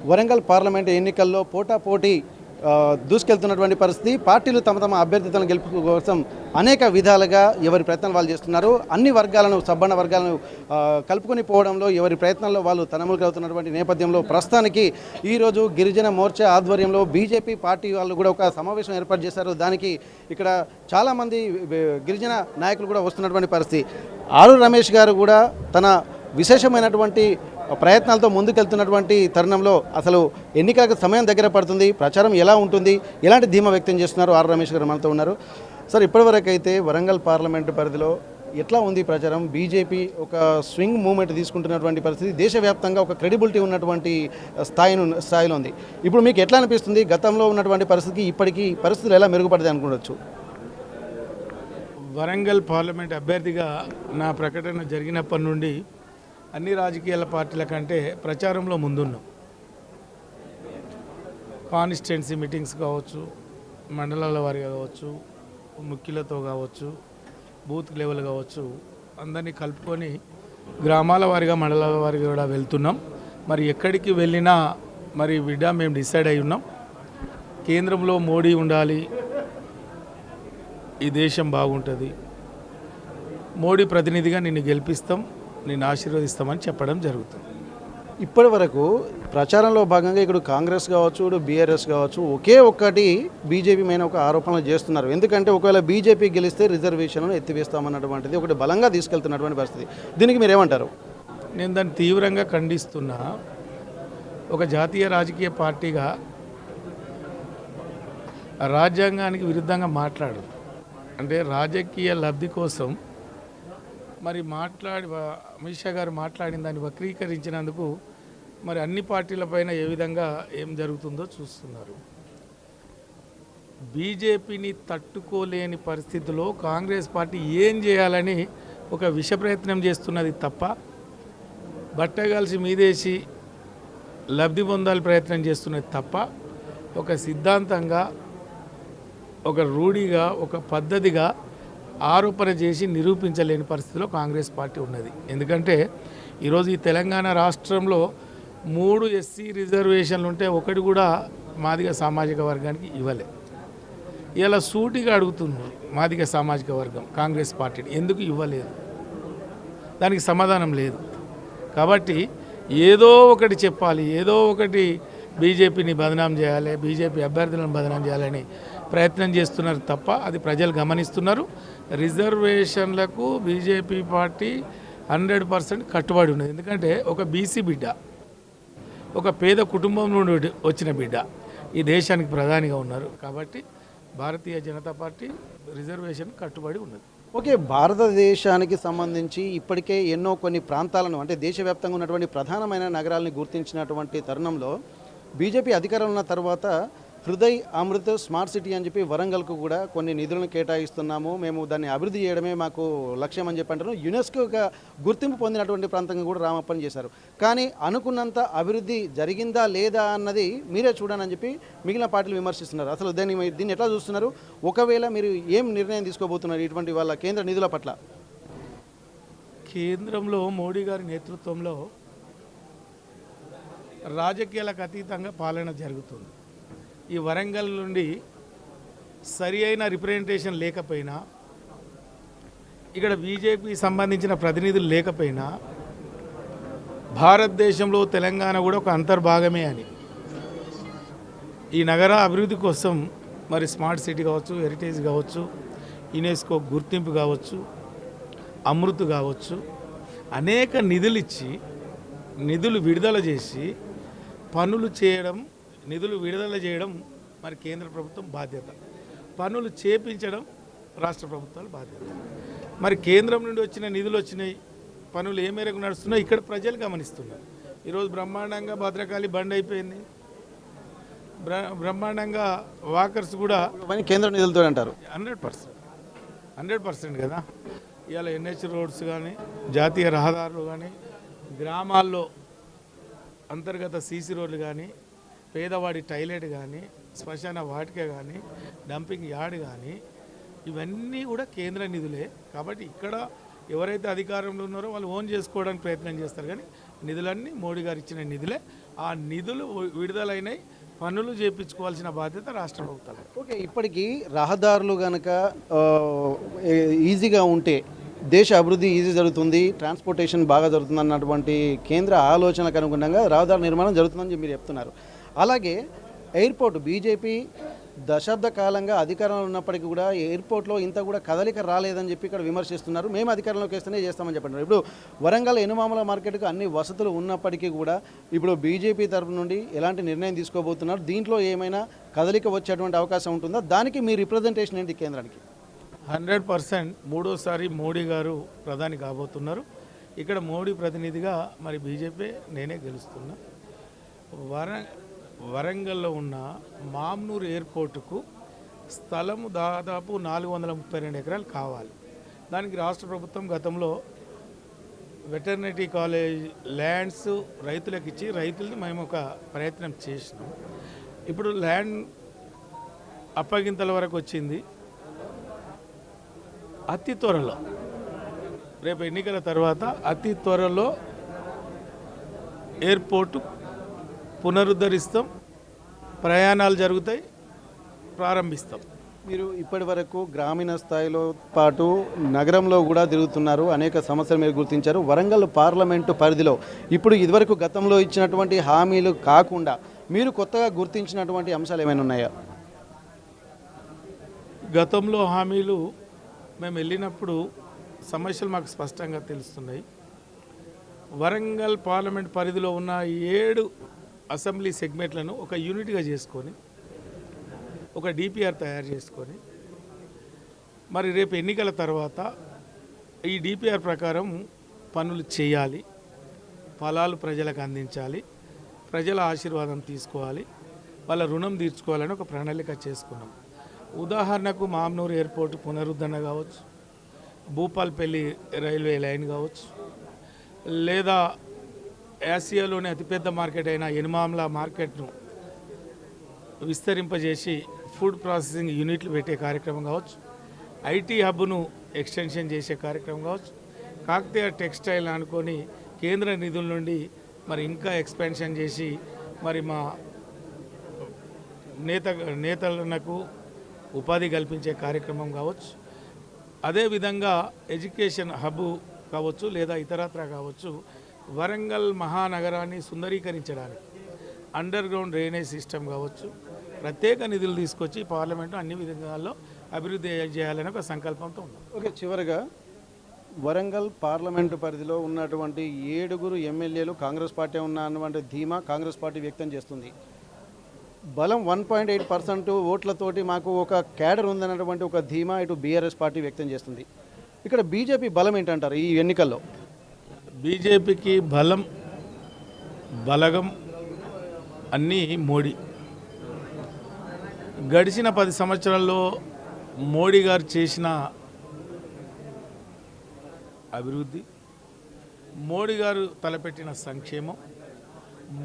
Warangal parliament ఎన్నికల్లో పోటాపోటీ దూసుకెళ్తున్నటువంటి పరిస్థితి. పార్టీలు తమ తమ అభ్యర్థులను గెలుపు కోసం అనేక విధాలుగా ఎవరి ప్రయత్నాలు వాళ్ళు చేస్తున్నారు. అన్ని వర్గాలను, సబ్బన్న వర్గాలను కలుపుకొని పోవడంలో ఎవరి ప్రయత్నాల్లో వాళ్ళు తనములుగవుతున్నటువంటి నేపథ్యంలో ప్రస్తుతానికి ఈరోజు గిరిజన మోర్చా ఆధ్వర్యంలో బీజేపీ పార్టీ వాళ్ళు కూడా ఒక సమావేశం ఏర్పాటు చేశారు. దానికి ఇక్కడ చాలామంది గిరిజన నాయకులు కూడా వస్తున్నటువంటి పరిస్థితి. ఆరు రమేష్ గారు కూడా తన విశేషమైనటువంటి ప్రయత్నాలతో ముందుకెళ్తున్నటువంటి తరుణంలో అసలు ఎన్నికలకు సమయం దగ్గర పడుతుంది, ప్రచారం ఎలా ఉంటుంది, ఎలాంటి ధీమా వ్యక్తం చేస్తున్నారు ఆర్ రమేష్ గారు మనతో ఉన్నారు. సార్, ఇప్పటివరకు అయితే వరంగల్ పార్లమెంటు పరిధిలో ఎట్లా ఉంది ప్రచారం? బీజేపీ ఒక స్వింగ్ మూమెంట్ తీసుకుంటున్నటువంటి పరిస్థితి, దేశవ్యాప్తంగా ఒక క్రెడిబిలిటీ ఉన్నటువంటి స్థాయిలో ఉంది. ఇప్పుడు మీకు ఎట్లా అనిపిస్తుంది? గతంలో ఉన్నటువంటి పరిస్థితికి ఇప్పటికీ పరిస్థితులు ఎలా మెరుగుపడతాయి అనుకోవచ్చు? వరంగల్ పార్లమెంట్ అభ్యర్థిగా నా ప్రకటన జరిగినప్పటి నుండి అన్ని రాజకీయాల పార్టీల కంటే ప్రచారంలో ముందున్నాం. కాన్స్టిట్యున్సీ మీటింగ్స్ కావచ్చు, మండలాల వారిగా కావచ్చు, ముఖ్యులతో కావచ్చు, బూత్ లెవెల్ కావచ్చు, అందరినీ కలుపుకొని గ్రామాల వారిగా, మండలాల వారిగా కూడా వెళ్తున్నాం. మరి ఎక్కడికి వెళ్ళినా మరి బిడ్డ మేము డిసైడ్ అయి ఉన్నాం, కేంద్రంలో మోడీ ఉండాలి, ఈ దేశం బాగుంటుంది, మోడీ ప్రతినిధిగా నిన్ను గెలిపిస్తాం, నేను ఆశీర్వదిస్తామని చెప్పడం జరుగుతుంది. ఇప్పటి వరకు ప్రచారంలో భాగంగా ఇక్కడ కాంగ్రెస్ కావచ్చు, బీఆర్ఎస్ కావచ్చు, ఒకే ఒక్కటి బీజేపీ మీద ఒక ఆరోపణలు చేస్తున్నారు. ఎందుకంటే ఒకవేళ బీజేపీ గెలిస్తే రిజర్వేషన్లను ఎత్తివేస్తామన్నటువంటిది ఒకటి బలంగా తీసుకెళ్తున్నటువంటి పరిస్థితి. దీనికి మీరు ఏమంటారు? నేను దాన్ని తీవ్రంగా ఖండిస్తున్నా. ఒక జాతీయ రాజకీయ పార్టీగా రాజ్యాంగానికి విరుద్ధంగా మాట్లాడు అంటే రాజకీయ లబ్ధి కోసం మరి అమిత్ షా గారు మాట్లాడిన దాన్ని వక్రీకరించినందుకు మరి అన్ని పార్టీలపైన ఏ విధంగా ఏం జరుగుతుందో చూస్తున్నారు. బీజేపీని తట్టుకోలేని పరిస్థితిలో కాంగ్రెస్ పార్టీ ఏం చేయాలని ఒక విష ప్రయత్నం చేస్తున్నది తప్ప, బట్టగలిసి మీదేసి లబ్ధి పొందాలి ప్రయత్నం చేస్తున్నది తప్ప, ఒక సిద్ధాంతంగా, ఒక రూఢిగా, ఒక పద్ధతిగా ఆరోపణ చేసి నిరూపించలేని పరిస్థితిలో కాంగ్రెస్ పార్టీ ఉన్నది. ఎందుకంటే ఈరోజు ఈ తెలంగాణ రాష్ట్రంలో 3 ఎస్సీ రిజర్వేషన్లు ఉంటే ఒకటి కూడా మాదిగ సామాజిక వర్గానికి ఇవ్వలే. ఇలా సూటిగా అడుగుతుంది మాదిగ సామాజిక వర్గం కాంగ్రెస్ పార్టీని ఎందుకు ఇవ్వలేదు, దానికి సమాధానం లేదు. కాబట్టి ఏదో ఒకటి చెప్పాలి, ఏదో ఒకటి బీజేపీని బదనాం చేయాలి, బీజేపీ అభ్యర్థులను బదనాం చేయాలని ప్రయత్నం చేస్తున్నారు తప్ప అది ప్రజలు గమనిస్తున్నారు. రిజర్వేషన్లకు బీజేపీ పార్టీ 100% కట్టుబడి ఉన్నది. ఎందుకంటే ఒక బీసీ బిడ్డ, ఒక పేద కుటుంబం నుండి వచ్చిన బిడ్డ ఈ దేశానికి ప్రధానిగా ఉన్నారు. కాబట్టి భారతీయ జనతా పార్టీ రిజర్వేషన్ కట్టుబడి ఉన్నది. ఓకే, భారతదేశానికి సంబంధించి ఇప్పటికే ఎన్నో కొన్ని ప్రాంతాలను, అంటే దేశవ్యాప్తంగా ఉన్నటువంటి ప్రధానమైన నగరాలను గుర్తించినటువంటి తరుణంలో బీజేపీ అధికారంలో ఉన్న తర్వాత హృదయ్ అమృత్ స్మార్ట్ సిటీ అని చెప్పి వరంగల్కు కూడా కొన్ని నిధులను కేటాయిస్తున్నాము, మేము దాన్ని అభివృద్ధి చేయడమే మాకు లక్ష్యం అని చెప్పి అంటారు. యునెస్కోగా గుర్తింపు పొందినటువంటి ప్రాంతంగా కూడా రామప్పని చేశారు. కానీ అనుకున్నంత అభివృద్ధి జరిగిందా లేదా అన్నది మీరే చూడని అని చెప్పి మిగిలిన పార్టీలు విమర్శిస్తున్నారు. అసలు దీన్ని ఎట్లా చూస్తున్నారు? ఒకవేళ మీరు ఏం నిర్ణయం తీసుకోబోతున్నారు ఇటువంటి వాళ్ళ కేంద్ర నిధుల పట్ల? కేంద్రంలో మోడీ గారి నేతృత్వంలో రాజకీయాలకు అతీతంగా పాలన జరుగుతుంది. ఈ వరంగల్ నుండి సరి అయిన రిప్రజెంటేషన్ లేకపోయినా, ఇక్కడ బీజేపీ సంబంధించిన ప్రతినిధులు లేకపోయినా, భారతదేశంలో తెలంగాణ కూడా ఒక అంతర్భాగమే అని ఈ నగర అభివృద్ధి కోసం మరి స్మార్ట్ సిటీ కావచ్చు, హెరిటేజ్ కావచ్చు, యునెస్కో గుర్తింపు కావచ్చు, అమృత్ కావచ్చు, అనేక నిధులు ఇచ్చి నిధులు విడుదల చేసి నిధులు విడుదల చేయడం మరి కేంద్ర ప్రభుత్వం బాధ్యత, పనులు చేపించడం రాష్ట్ర ప్రభుత్వాల బాధ్యత. మరి కేంద్రం నుండి వచ్చిన నిధులు వచ్చినాయి, పనులు ఏ మేరకు నడుస్తున్నాయి ఇక్కడ ప్రజలు గమనిస్తున్నారు. ఈరోజు బ్రహ్మాండంగా భద్రకాళి బండ్ అయిపోయింది, బ్రహ్మాండంగా వాకర్స్ కూడా కేంద్ర నిధులతో అంటారు. 100% కదా. ఇవాళ ఎన్హెచ్ రోడ్స్ కానీ, జాతీయ రహదారులు కానీ, గ్రామాల్లో అంతర్గత సీసీ రోడ్లు కానీ, పేదవాడి టాయిలెట్ కానీ, శ్మశాన వాటిక కానీ, డంపింగ్ యార్డ్ కానీ, ఇవన్నీ కూడా కేంద్ర నిధులే. కాబట్టి ఇక్కడ ఎవరైతే అధికారంలో ఉన్నారో వాళ్ళు ఓన్ చేసుకోవడానికి ప్రయత్నం చేస్తారు, కానీ నిధులన్నీ మోడీ గారు ఇచ్చిన నిధులే. ఆ నిధులు విడుదలైనవి, పనులు చేయించుకోవాల్సిన బాధ్యత రాష్ట్ర ప్రభుత్వాలు. ఓకే, ఇప్పటికీ రహదారులు కనుక ఈజీగా ఉంటే దేశ అభివృద్ధి ఈజీ జరుగుతుంది, ట్రాన్స్పోర్టేషన్ బాగా జరుగుతుంది అన్నటువంటి కేంద్ర ఆలోచనకు అనుగుణంగా రహదారుల నిర్మాణం జరుగుతుందని మీరు చెప్తున్నారు. అలాగే ఎయిర్పోర్ట్ బీజేపీ దశాబ్ద కాలంగా అధికారంలో ఉన్నప్పటికీ కూడా ఎయిర్పోర్ట్లో ఇంత కూడా కదలిక రాలేదని చెప్పి ఇక్కడ విమర్శిస్తున్నారు. మేము అధికారంలోకి వస్తేనే చేస్తామని చెప్పండి. ఇప్పుడు వరంగల్ ఎనుమామల మార్కెట్కు అన్ని వసతులు ఉన్నప్పటికీ కూడా ఇప్పుడు బీజేపీ తరఫు నుండి ఎలాంటి నిర్ణయం తీసుకోబోతున్నారు? దీంట్లో ఏమైనా కదలిక వచ్చేటువంటి అవకాశం ఉంటుందా? దానికి మీ రిప్రజెంటేషన్ ఏంటి కేంద్రానికి? 100% మూడోసారి మోడీ గారు ప్రధాని కాబోతున్నారు. ఇక్కడ మోడీ ప్రతినిధిగా మరి బీజేపీ నేనే గెలుస్తున్నా. వరంగల్లో ఉన్న మామ్నూర్ ఎయిర్పోర్టుకు స్థలము దాదాపు 432 ఎకరాలు కావాలి. దానికి రాష్ట్ర ప్రభుత్వం గతంలో వెటర్నరీ కాలేజ్ ల్యాండ్స్ రైతులకు ఇచ్చి రైతులది మేము ఒక ప్రయత్నం చేసినాం. ఇప్పుడు ల్యాండ్ అప్పగింతల వరకు వచ్చింది. అతి త్వరలో రేపు ఎన్నికల తర్వాత అతి త్వరలో ఎయిర్పోర్టు పునరుద్ధరిస్తాం, ప్రయాణాలు జరుగుతాయి, ప్రారంభిస్తాం. మీరు ఇప్పటి వరకు గ్రామీణ స్థాయిలో పాటు నగరంలో కూడా తిరుగుతున్నారు, అనేక సమస్యలు మీరు గుర్తించారు. వరంగల్ పార్లమెంటు పరిధిలో ఇప్పుడు ఇదివరకు గతంలో ఇచ్చినటువంటి హామీలు కాకుండా మీరు కొత్తగా గుర్తించినటువంటి అంశాలు ఏమైనా ఉన్నాయా? గతంలో హామీలు మేము వెళ్ళినప్పుడు సమస్యలు మాకు స్పష్టంగా తెలుస్తున్నాయి. వరంగల్ పార్లమెంట్ పరిధిలో ఉన్న 7 అసెంబ్లీ సెగ్మెంట్లను ఒక యూనిట్గా చేసుకొని ఒక డిపిఆర్ తయారు చేసుకొని మరి రేపు ఎన్నికల తర్వాత ఈ డిపిఆర్ ప్రకారం పనులు చేయాలి, ఫలాలు ప్రజలకు అందించాలి, ప్రజల ఆశీర్వాదం తీసుకోవాలి, వాళ్ళ రుణం తీర్చుకోవాలని ఒక ప్రణాళిక చేసుకున్నాం. ఉదాహరణకు మామ్నూరు ఎయిర్పోర్ట్ పునరుద్ధరణ కావచ్చు, భూపాల్పల్లి రైల్వే లైన్ కావచ్చు, లేదా ఆసియాలోని అతిపెద్ద మార్కెట్ అయిన ఎనుమామ్ల మార్కెట్ను విస్తరింపజేసి ఫుడ్ ప్రాసెసింగ్ యూనిట్లు పెట్టే కార్యక్రమం కావచ్చు, ఐటీ హబ్ను ఎక్స్టెన్షన్ చేసే కార్యక్రమం కావచ్చు, కాకతీయ టెక్స్టైల్ అనుకొని కేంద్ర నిధుల నుండి మరి ఇంకా ఎక్స్పాన్షన్ చేసి మరి మా నేతలకు ఉపాధి కల్పించే కార్యక్రమం కావచ్చు, అదేవిధంగా ఎడ్యుకేషన్ హబ్ కావచ్చు లేదా ఇతరత్ర కావచ్చు, వరంగల్ మహానగరాన్ని సుందరీకరించడానికి అండర్ గ్రౌండ్ డ్రైనేజ్ సిస్టమ్ కావచ్చు, ప్రత్యేక నిధులు తీసుకొచ్చి పార్లమెంటు అన్ని విధాల్లో అభివృద్ధి చేయాలని ఒక సంకల్పంతో ఉంది. ఓకే, చివరిగా వరంగల్ పార్లమెంటు పరిధిలో ఉన్నటువంటి 7 ఎమ్మెల్యేలు కాంగ్రెస్ పార్టీ ఉన్నటువంటి ధీమా కాంగ్రెస్ పార్టీ వ్యక్తం చేస్తుంది. బలం 1.8% ఓట్లతోటి మాకు ఒక క్యాడర్ ఉందన్నటువంటి ఒక ధీమా ఇటు బీఆర్ఎస్ పార్టీ వ్యక్తం చేస్తుంది. ఇక్కడ బీజేపీ బలం ఏంటంటారు ఈ ఎన్నికల్లో? బీజేపీకి బలగం అన్నీ మోడీ. గడిచిన 10 సంవత్సరాల్లో మోడీ గారు చేసిన అభివృద్ధి, మోడీ గారు తలపెట్టిన సంక్షేమం,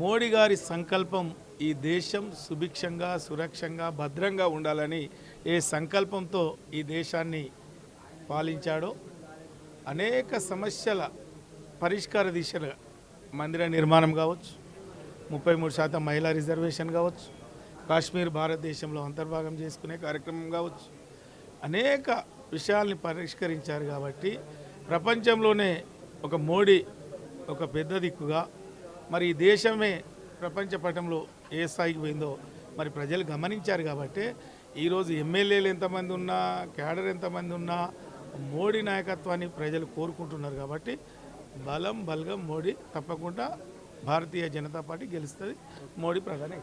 మోడీ గారి సంకల్పం ఈ దేశం సుభిక్షంగా సురక్షంగా భద్రంగా ఉండాలని ఏ సంకల్పంతో ఈ దేశాన్ని పాలించాడో అనేక సమస్యల పరిష్కార దిశగా మందిర నిర్మాణం కావచ్చు, 33% మహిళా రిజర్వేషన్ కావచ్చు, కాశ్మీర్ భారతదేశంలో అంతర్భాగం చేసుకునే కార్యక్రమం కావచ్చు, అనేక విషయాల్ని పరిష్కరించారు. కాబట్టి ప్రపంచంలోనే ఒక మోడీ ఒక పెద్ద దిక్కుగా మరి ఈ దేశమే ప్రపంచ పటంలో ఏ స్థాయికి పోయిందో మరి ప్రజలు గమనించారు. కాబట్టి ఈరోజు ఎమ్మెల్యేలు ఎంతమంది ఉన్నా, క్యాడర్ ఎంతమంది ఉన్నా మోడీ నాయకత్వాన్ని ప్రజలు కోరుకుంటున్నారు. కాబట్టి బలగం మోడీ, తప్పకుండా భారతీయ జనతా పార్టీ గెలుస్తుంది, మోడీ ప్రధాని.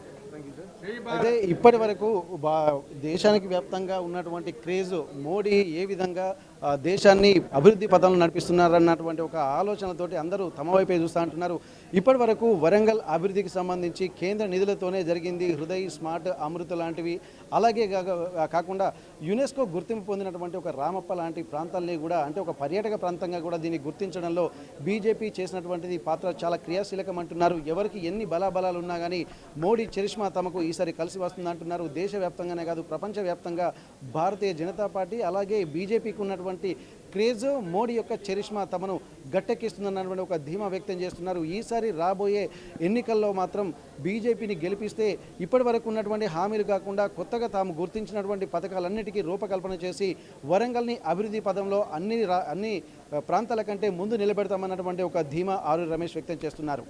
అదే ఇప్పటి వరకు దేశానికి వ్యాప్తంగా ఉన్నటువంటి క్రేజ్ మోడీ ఏ విధంగా దేశాన్ని అభివృద్ధి పథంలో నడిపిస్తున్నారన్నటువంటి ఒక ఆలోచనతోటి అందరూ తమ వైపే చూస్తూ అంటున్నారు. ఇప్పటి వరకు వరంగల్ అభివృద్ధికి సంబంధించి కేంద్ర నిధులతోనే జరిగింది. హృదయ్, స్మార్ట్, అమృత లాంటివి, అలాగే కాకుండా యునెస్కో గుర్తింపు పొందినటువంటి ఒక రామప్ప లాంటి ప్రాంతాలని కూడా, అంటే ఒక పర్యాటక ప్రాంతంగా కూడా దీన్ని గుర్తించడంలో బీజేపీ చేసినటువంటిది పాత్ర చాలా క్రియాశీలకం అంటున్నారు. ఎవరికి ఎన్ని బలాబలాలు ఉన్నా కానీ మోడీ చరిష్మా తమకు ఈసారి కలిసి వస్తుందంటున్నారు. దేశవ్యాప్తంగానే కాదు ప్రపంచవ్యాప్తంగా భారతీయ జనతా పార్టీ అలాగే బీజేపీకి ఉన్నటువంటి క్రేజ్, మోడీ యొక్క చరిష్మా తమను గట్టెక్కిస్తుందన్నటువంటి ఒక ధీమా వ్యక్తం చేస్తున్నారు. ఈసారి రాబోయే ఎన్నికల్లో మాత్రం బీజేపీని గెలిపిస్తే ఇప్పటి వరకు ఉన్నటువంటి హామీలు కాకుండా కొత్తగా తాము గుర్తించినటువంటి పథకాలన్నిటికీ రూపకల్పన చేసి వరంగల్ని అభివృద్ధి పదంలో అన్ని ప్రాంతాల కంటే ముందు నిలబెడతామన్నటువంటి ఒక ధీమా ఆరూరి రమేష్ వ్యక్తం చేస్తున్నారు.